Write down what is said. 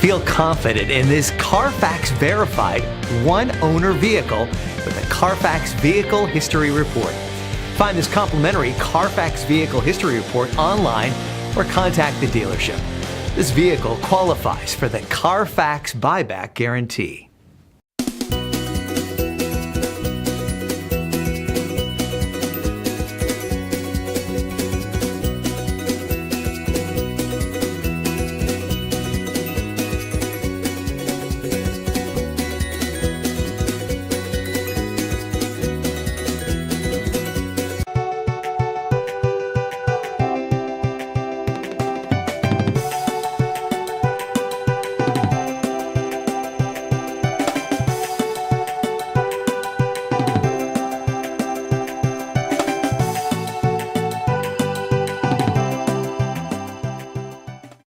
Feel confident in this Carfax verified one-owner vehicle with a Carfax Vehicle History Report. Find this complimentary Carfax Vehicle History Report online or contact the dealership. This vehicle qualifies for the Carfax Buyback Guarantee.